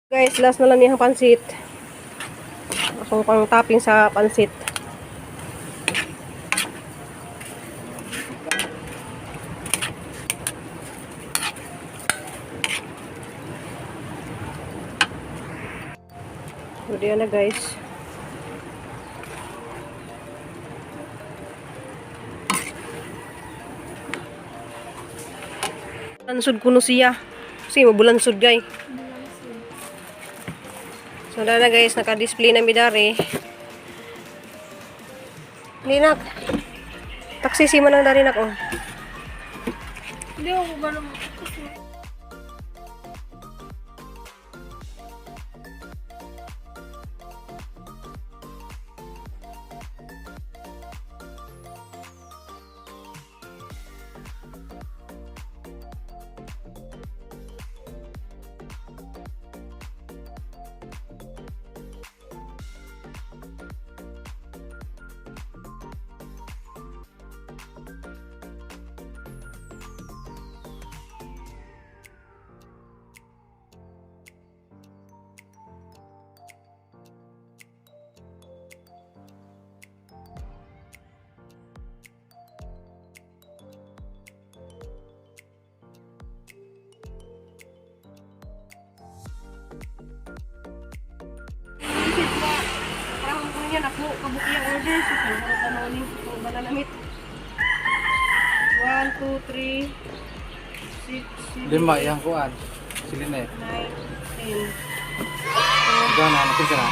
Guys, last na lang niyang pansit. Akong pang topping sa pansit. So, diyan na guys. Bulansod kuno siya. Kasi mabulansod guys. So, na guys, naka-display na midari. Linak. Taksisi man ang dari nak, oh. Hindi ako ba naman. Parang ko niya naku kabuki ang order. So, ano ni so bananamit. 1 2 3 6 7 Lima yang kuan. Silin eh. 9 10. Gana natin ka na.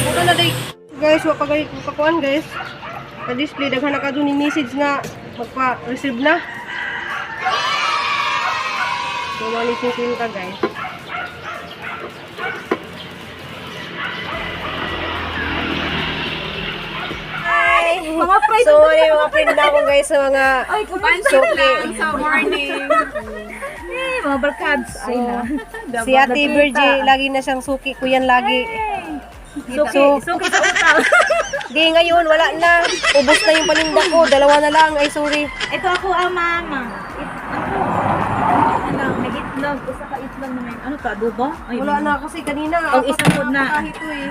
Muna na day. Guys, wa pagay kuan guys. Pa-display daghan na kadto ni message nga magpa-receive na. So, mali ka guys. Mga friend. So, ano yung mga friend na ako guys sa mga Ay, kapansin lang sa morning. Mga barkads. Ay na. si Ate Virgie, lagi na siyang suki ko yan lagi. Suki sa utaw. Di ngayon, wala na. Ubus na yung paninda ko. Dalawa na lang. Ay, sorry. Ito ako mama. Nag-itlog. Isa ka itlog naman. Ano ka, adobo? Ay, Wala na kasi kanina. Ang isang food na. Kahit ito eh.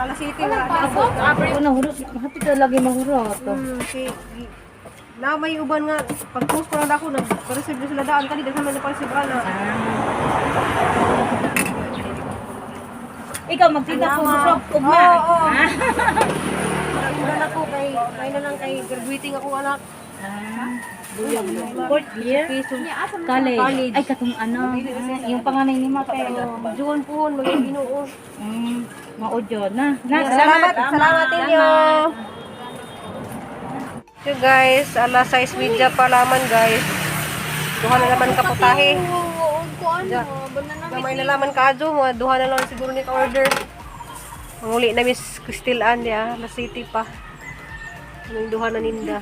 Alas City, wala na. Ako na hurot. Hapit ka lagi mahurot. Okay. Na may uban nga. Pag-post ko lang ako, nag-receive na sila daan. Kanina naman na pa-receive na. Ikaw magtinda ko sa ugma. Oo. Maraming ako kay na lang kay graduating ako anak. Fourth year? College. Ay, katong ano. Yung panganay ni Mateo. June po, maging Ginoo. Maudyo na. Salamat inyo. So guys, alas 6 media pa laman guys. Duha na naman kaputahe. Gamay na laman kaadyo mo, duha na lang siguro ni ka-order. Manguli na Miss Crystal Andy La City pa. Anong duha na ninda.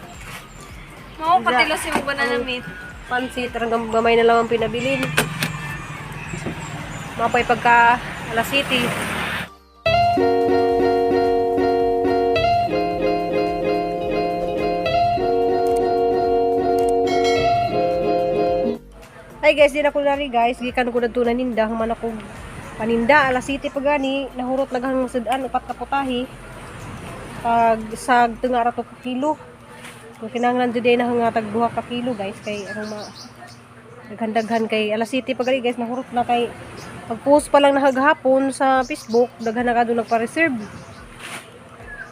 Oo, patilosin mo ba na meat? Pansit, hanggang gamay na lang ang pinabilin. Mapay pagka La City. Ay guys, di na ko nari guys, gikan ko dagto na ninda, human ako paninda, La City pa gani, nahurot lagang sudan, upat ka putahi. Pag sag tengara to ka kilo. Kung kinahanglan jud na nga tag 2 ka kilo guys, kay anong daghan kay La City pa gani guys, nahurot na kay pag-post pa lang naghapon sa Facebook, daghan na kadto nagpa-reserve.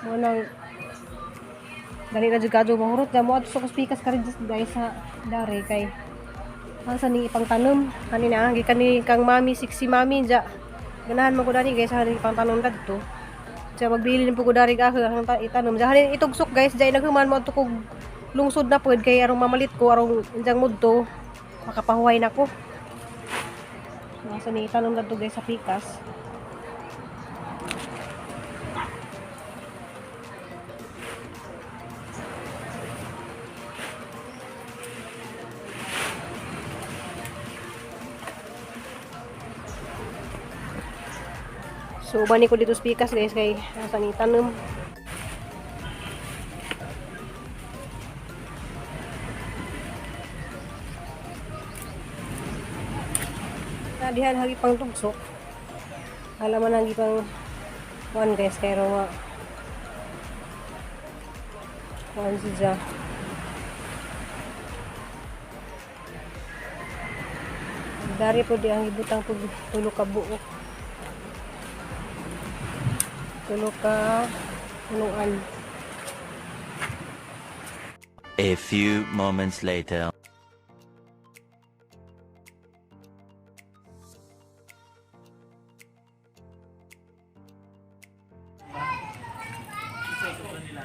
Mo nang dali na jud kadto mahurot na mo adto sa pikas ka rin guys sa dare kay sa ni ipang tanom kanina gikan ni kang mami 60 mami ja ganahan mo ko dani guys sa ipang tanom kadto sa magbili din po ko dari ka ang itanom ja halin itugsok guys jay naghuman mo adto kog lungsod na pud kay arong mamalit ko arong injang mudto makapahuway na ko sa ni itanom kadto guys sa pikas. So, bani ko dito sa pikas guys kay nasa ni tanom. Na dihan hagi pang tugso. Alam man hagi pang kuan guys kay ro nga. Kuan siya. Dari po di ang ibutang tulo ka buok. Tulo ka punuan. A few moments later.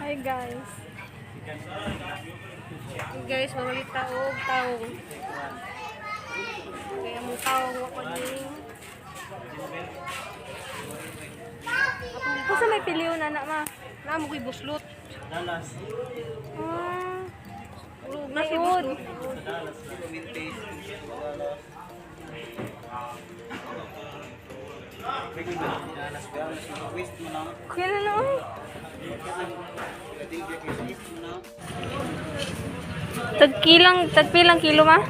Hi guys. Hey guys, mamalit taog, taong. Kaya mo taong ako ni. Kasi may piliw na ma. Namo ko'y buslot. Ah, Nasi Ayun. buslot. kailan na oy? Tagpilang kilo ma?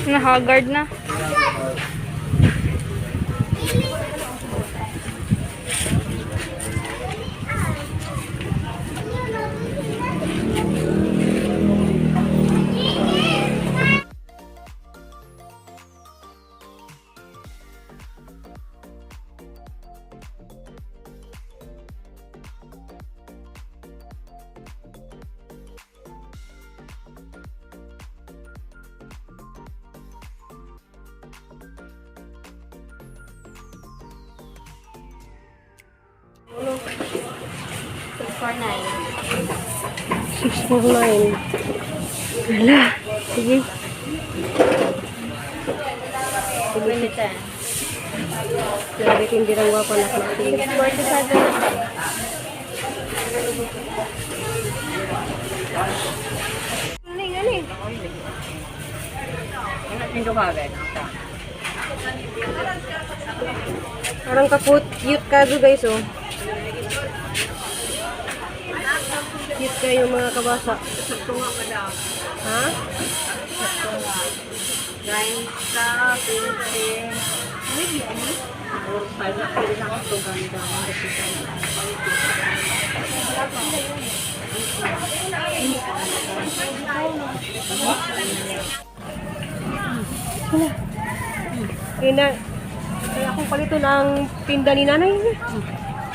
Na-haggard na. For 649. Hala. Sige.9. Grabe hindi lang wapa na natin. 47. Galing. Parang cute ka do guys oh. Cute kayo mga kabasa. Ha? Kaya akong palito ng pinda ni nanay.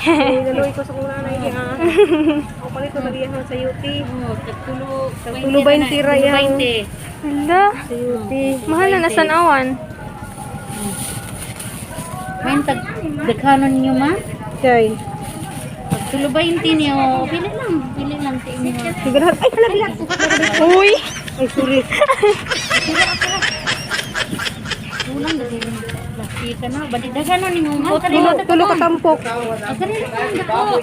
Nanoy ko sa kong nanay niya. Ako palito na diyan sa UT. Tagtulo 20 ra yan. Hala. Sa UT. Mahal na nasan awan. Main tag dekhanon niyo ma? Okay. Tulo 20 niyo. Pili lang ti niyo. Sigurad. Ay, hala bilat. Uy. Ay, sorry. Ulang dali laki ka na. Badi dekhanon niyo ma. Tulo ka tampok. Agani ko.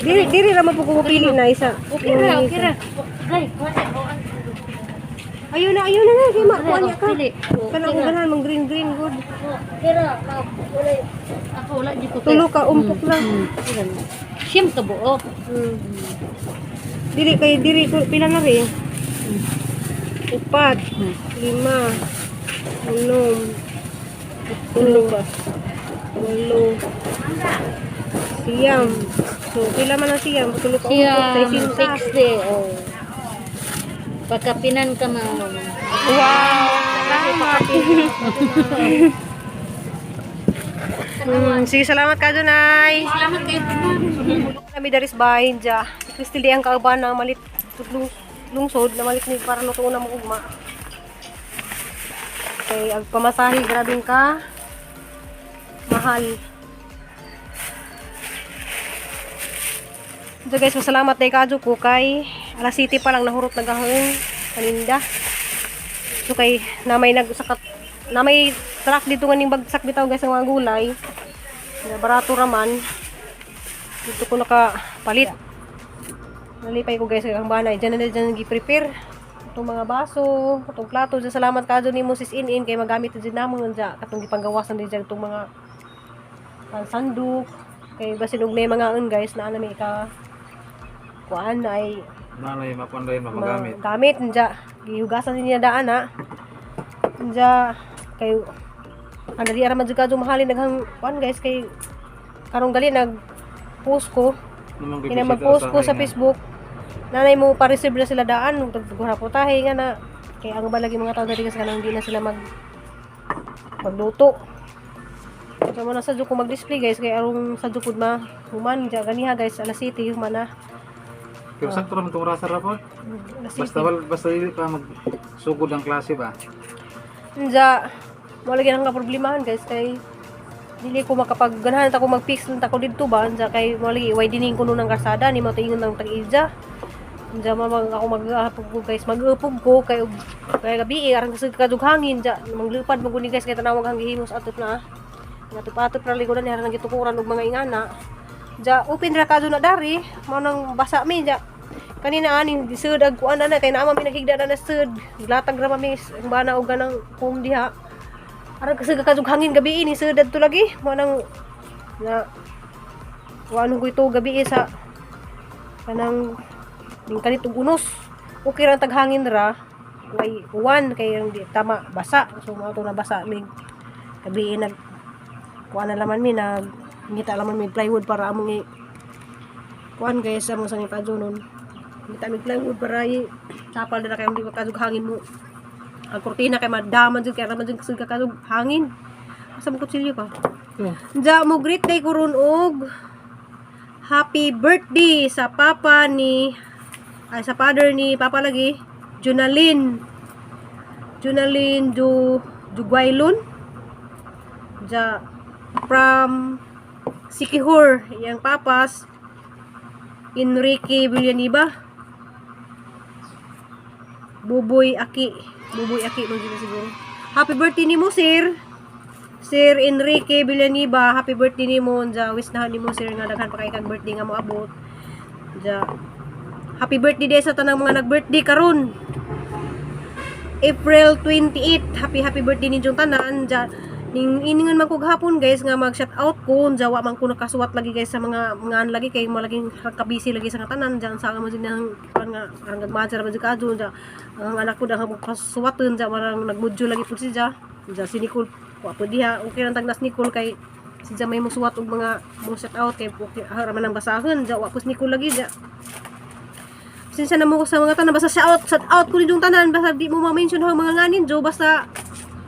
Diri ra man po ko pili na isa. Okay ra. Gay, kuha Ayun na nga. Kaya makuha niya ka. Pili. Kanang uganan, mang green good. Kira, ako wala di ko. Tulo ka, umpok lang. Siyem ka buo. Diri ko, pila na rin. 4, 5, 6, 7, 8, siyam. So, pila man ang siyam? Tulo ka, umpok, Siyem, 60. Oh. Pagkapinan ka ma. Wow. Salamat. Sige, salamat ka doon, ay. Salamat kayo. Kami daris bahin dya. Si Crystal di ang kauban na malit lungsod na malit ni para lutuon na ugma. Kay ag pamasahe grabing ka mahal. So guys, masalamat day kadyo ko kay alas 7 pa lang nahurot nagahon paninda. So kay na may truck dito nga ning bagsak bitaw guys ang mga gulay. Na barato raman. Dito ko nakapalit. Nalipay ko guys ang banay. Diyan na dyan gi-prepare. Itong mga baso, itong plato. Diyan salamat ka doon ni Moses in kay magamit din namon dyan. Katong gipanggawasan din dyan itong mga pansandok. Kay basin og may mga guys na anami ka kuan ay Nanay mapanday mapagamit. gamit nja gihugasan niya daan na nja kay ang dali ara man jud kadto mahalin naghang kuan guys kay karong gali nag post ko Namang kina bibisita mag-post ko sa hinay. Facebook nanay mo pa-reserve na sila daan tagduha po tahi nga na kay ang balagi mga tao dali kasi kanang hindi na sila magluto. So mo na sa ko mag-display guys kay arong sa jukod ma human ja ganiha guys alas city human na. Pero sakto naman itong rasa rapod. Alas Basta hindi pa magsugod ang klase ba? Nja, wala gyud nga problemahan guys kay dili ko makapag-ganahan ta ko mag-fix lang ta ko didto ba nja kay wala iway dining kuno ng karsada ni mo tingon ng tag-ija. Nja mamang ako mag-apog ko guys mag-upog ko kay gabi arang kasig kadug hangin nja manglupad mo guni guys kay tanawag hang gihimos atop na. Atop-atop ra ligudan ni harang gitukuran og mga ingana. Ja open ra kadto na dari mao nang basa mi ja. Kanina aning disud ag kuan na kay naa mi naghigda na sud. Latag ra mi ang bana og ganang home diha. Arang kasi kadug hangin gabi ini sud adto lagi mo nang na kuan ko ito gabi sa kanang ning kanit og unos. Okay ra taghangin ra kay uwan kay ang di tama basa. So mao to na basa mig gabi nag kuan na laman mi nag ngita laman mi plywood para among kuan guys among sang ipajunon. Kita may plywood para tapal na kayo hindi makadug hangin mo. Ang kortina kay madaman jud kay raman jud kasug kadug hangin. Asa mo kutsilyo pa? Nja mo great day ko ron og happy birthday sa papa ni sa father ni papa lagi Junalyn Juguaylon. Ja from Sikihor yang papas Enrique Villaniba Buboy Aki mo siguro. Happy birthday ni mo sir Enrique Villaniba, happy birthday ni mo ja wish na ni mo sir nga daghan pa kay kag birthday nga mo abot ja happy birthday day sa tanang mga nag-birthday karon April 28. Happy birthday ni jung tanan ja ning iningon man kog hapon guys nga mag shout out ko jawa man ko nakasuwat lagi guys sa mga lagi kay mo laging kabisi lagi sa tanan diyan sa mo dinang nga hanggang majer ba jud ja ang anak ko dang kasuwaton ja marang nagmudyo lagi pud siya ja si Nicole wa pud diha okay lang tagnas Nicole kay siya may musuwat og mga mo shout out kay okay ra man ang basahon ja wa pud Nicole lagi ja sinsa na mo ko sa mga tanan basta shout out ko nidong tanan basta di mo ma-mention ang mga nganin jo basta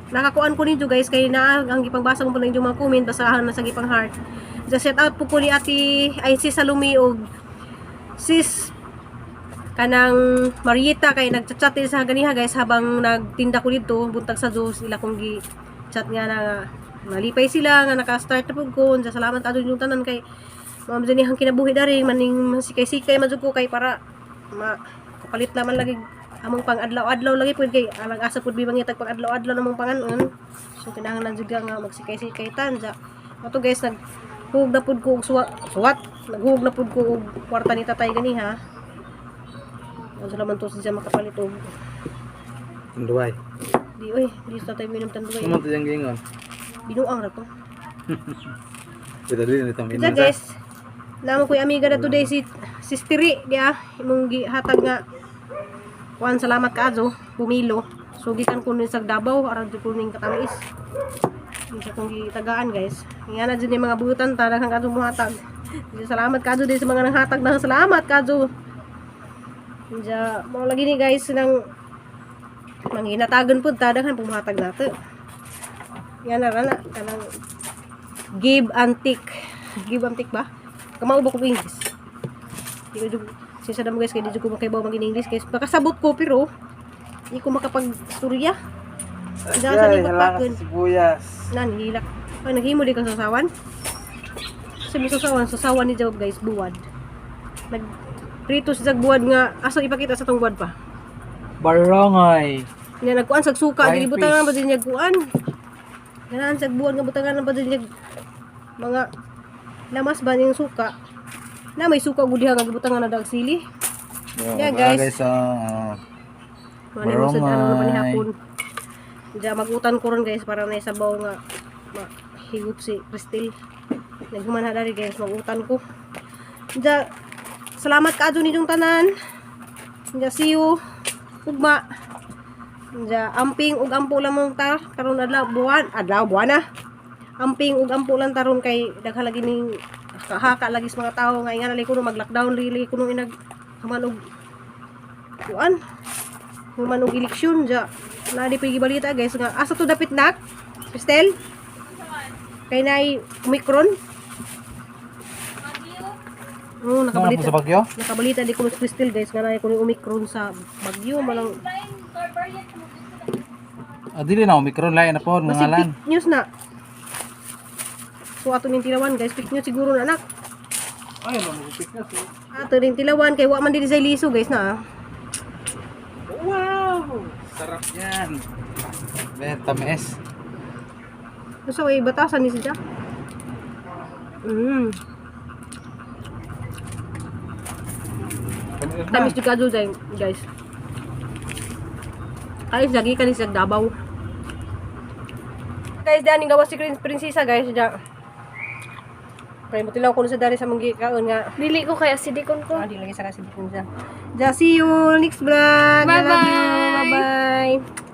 nakakuan ko ninyo guys kay na ang gipangbasa mo po ninyo mga comment basahan na sa gipang heart. Just shout out po ni ati ay si Salome og sis kanang Marieta kay nagchat-chat din sa ganiha guys habang nagtinda ko dito buntag sa Diyos ila kong gi-chat nga na malipay sila nga naka-start na po ko. Salamat adun yung tanan kay ma'am dini hang kinabuhi dari maning sikay-sikay man jud ko kay para kapalit naman lagi among pang-adlaw-adlaw lagi pud kay alang asa pud bibang itag pang-adlaw-adlaw namong panganon. So kinahanglan jud nga magsikay-sikay tanja. Ato guys naghug na pud ko og suwat. Naghug na pud ko og kwarta ni tatay ganiha. Ano naman to siya makapalit og Tanduay. di sa tatay minom tanduay. Sumo to yang gingon. Binuang ra to. Kita dili nito Kaya guys, namo ko'y amiga na today si Stiri dia imong gihatag nga kuan salamat kaadto bumilo. So gikan ko ni sa Davao aron jud ko ning katamis. Isa kong gitagaan guys. Nga na jud ni mga buutan tara kang kadto muhatag. Salamat kaadto din sa mga nanghatag na salamat kaadto. Ja mo lagi ni guys nang manginatagan pud ta daghan pumuhatag nato. Yan na rana kanang give antique ba? Kamao ba ko English? Di ko jud sinsa damo guys kay di jud ko makaibaw mag English guys. Pakasabot ko pero di ko makapag-istorya. Diyan sa ni pagpakon. Sibuyas. Nan hilak. Ay naghimo di kang sasawan. Sabi sasawan ni jawab guys buwad. Nag prito sa buwad nga asa ipakita sa tong buwad pa. Barangay. Nya nagkuan sag suka Fine dili butangan ba din niya kuan. Ganan sag buwad nga butangan ba din niya mga lamas ba ning suka. Na may suka gud diha nga gibutangan na dag sili. Yeah, guys. Mali mo sa ano naman ni hapon. Diya magutan ko ron guys para na isabaw nga mahigup si Crystal. Naghuman na dari guys magutan ko. Diya salamat kaadto ninyong tanan. Ja see you. Ugma. Ja amping ug ampo lamang ta karon adlaw buwan na. Amping ug ampo lang taron kay daghan lagi ning haka lagi sa mga tao nga nga kuno mag-lockdown really kuno inag haman og kuan. Human og eleksyon ja. Na di pigi balita guys nga asa to dapit nak? Kristel? Kay nay Omicron. Oh, Ano nakabalita. sa Bagyo? Nakabalita di ko sa Kristel guys nga nay kuno Omicron sa Bagyo malang Dili na Omicron lain na po Basi ngalan. fake news na. So ato ning tilawan guys, fake news siguro na anak. Ay, mo fake na so. Ato ning tilawan kay wa man dili sa liso guys na. Wow! Sarap yan. Tamis. So ay batasan ni siya. Tamis juga dul guys. Kalis lagi kalis sa Davao. Guys, dani gawas si prinsesa guys ja. Pray mo tilaw kuno sa dari sa manggi kaon nga. Dili ko kaya sidikon ko. Di lagi sa kasi siya. Ja, see you next vlog. I love you. Bye-bye. Bye-bye.